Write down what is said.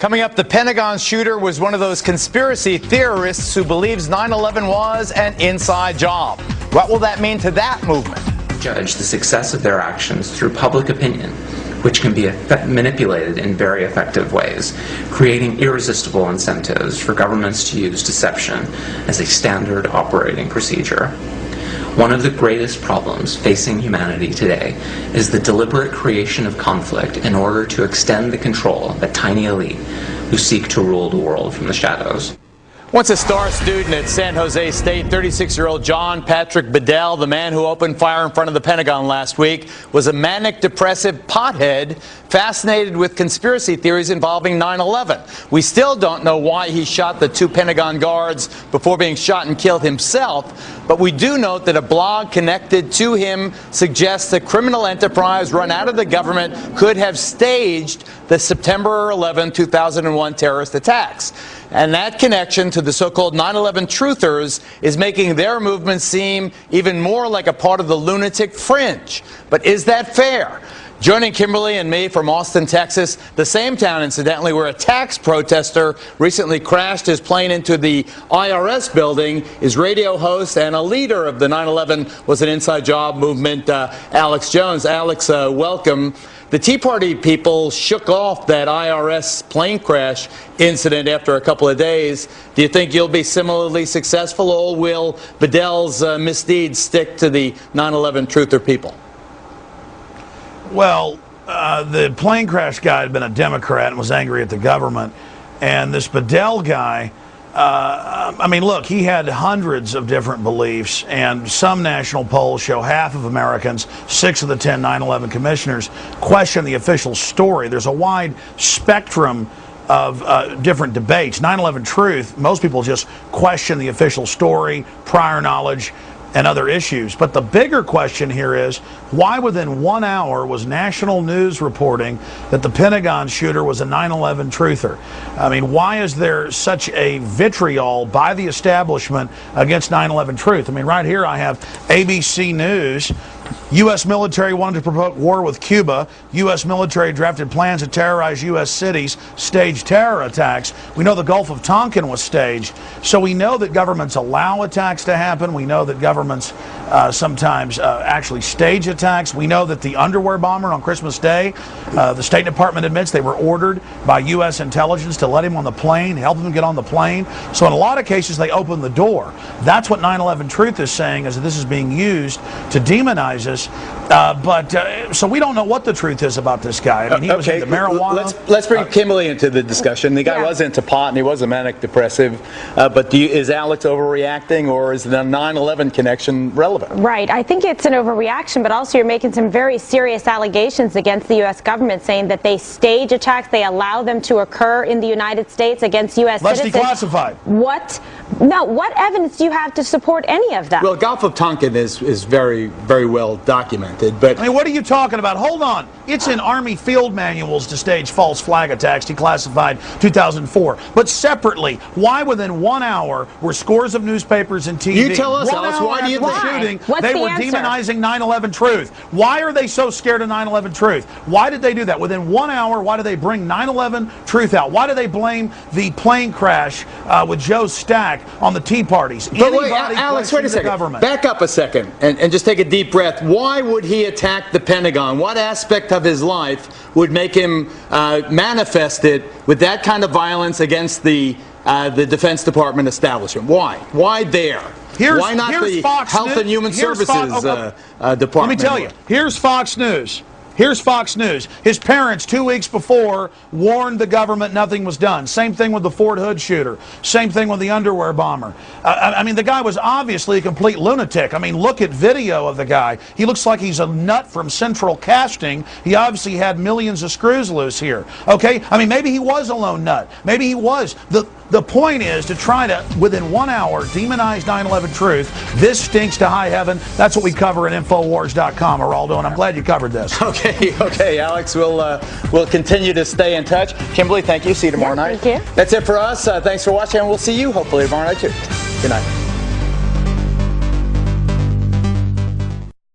Coming up, the Pentagon shooter was one of those conspiracy theorists who believes 9/11 was an inside job. What will that mean to that movement? Judge the success of their actions through public opinion, which can be manipulated in very effective ways, creating irresistible incentives for governments to use deception as a standard operating procedure. One of the greatest problems facing humanity today is the deliberate creation of conflict in order to extend the control of a tiny elite who seek to rule the world from the shadows. Once a star student at San Jose State, 36-year-old John Patrick Bedell, the man who opened fire in front of the Pentagon last week, was a manic-depressive pothead fascinated with conspiracy theories involving 9/11. We still don't know why he shot the 2 Pentagon guards before being shot and killed himself, but we do note that a blog connected to him suggests a criminal enterprise run out of the government could have staged the September 11, 2001 terrorist attacks. And that connection to the so-called 9/11 truthers is making their movement seem even more like a part of the lunatic fringe. But is that fair? Joining Kimberly and me from Austin, Texas, the same town, incidentally, where a tax protester recently crashed his plane into the IRS building, is radio host and a leader of the 9/11 was an inside job movement, Alex Jones. Alex, welcome. The Tea Party people shook off that IRS plane crash incident after a couple of days. Do you think you'll be similarly successful, or will Bedell's misdeeds stick to the 9/11 truther people? Well, the plane crash guy had been a Democrat and was angry at the government. And this Bedell guy, I mean, look, he had hundreds of different beliefs, and some national polls show half of Americans, 6 of the 10 9/11 commissioners, question the official story. There's a wide spectrum of different debates. 9/11 truth, most people just question the official story, prior knowledge, and other issues. But the bigger question here is, why within 1 hour was national news reporting that the Pentagon shooter was a 9/11 truther? I mean, why is there such a vitriol by the establishment against 9/11 truth? I mean, right here I have ABC News. U.S. military wanted to provoke war with Cuba. U.S. military drafted plans to terrorize U.S. cities, staged terror attacks. We know the Gulf of Tonkin was staged. So we know that governments allow attacks to happen. We know that governments sometimes actually stage attacks. We know that the underwear bomber on Christmas Day, the State Department admits they were ordered by U.S. intelligence to let him on the plane, help him get on the plane. So in a lot of cases, they open the door. That's what 9/11 Truth is saying, is that this is being used to demonize us. So we don't know what the truth is about this guy. I mean, he was into marijuana. Let's bring Kimberly into the discussion. The guy was into pot and he was a manic depressive. But is Alex overreacting, or is the 9/11 connection relevant? Right. I think it's an overreaction, but also you're making some very serious allegations against the U.S. government, saying that they stage attacks, they allow them to occur in the United States against U.S. citizens. Let's declassify. What? No. What evidence do you have to support any of that? Well, Gulf of Tonkin is very, very well documented. But I mean, what are you talking about? Hold on. It's in Army field manuals to stage false flag attacks, declassified 2004. But separately, why within 1 hour were scores of newspapers and TV? You tell us, Alex, why do you think shooting, What's they the were answer? demonizing 9/11 truth? Why are they so scared of 9/11 truth? Why did they do that? Within 1 hour, why do they bring 9/11 truth out? Why do they blame the plane crash with Joe Stack on the Tea Parties? But wait, Alex, wait a second. Back up a second and just take a deep breath. Why would he attack the Pentagon? What aspect of his life would make him manifest it with that kind of violence against the Defense Department establishment? Why? Why there? Why not the Health and Human Services Department? Let me tell you. Here's Fox News. Here's Fox News. His parents, 2 weeks before, warned the government nothing was done. Same thing with the Fort Hood shooter. Same thing with the underwear bomber. I mean, the guy was obviously a complete lunatic. I mean, look at video of the guy. He looks like he's a nut from Central Casting. He obviously had millions of screws loose here. Okay? I mean, maybe he was a lone nut. Maybe he was. The point is to try to, within 1 hour, demonize 9/11 truth. This stinks to high heaven. That's what we cover at Infowars.com, Geraldo, and I'm glad you covered this. Okay, Alex, we'll continue to stay in touch. Kimberly, thank you. See you tomorrow night. Thank you. That's it for us. Thanks for watching, and we'll see you hopefully tomorrow night too. Good night.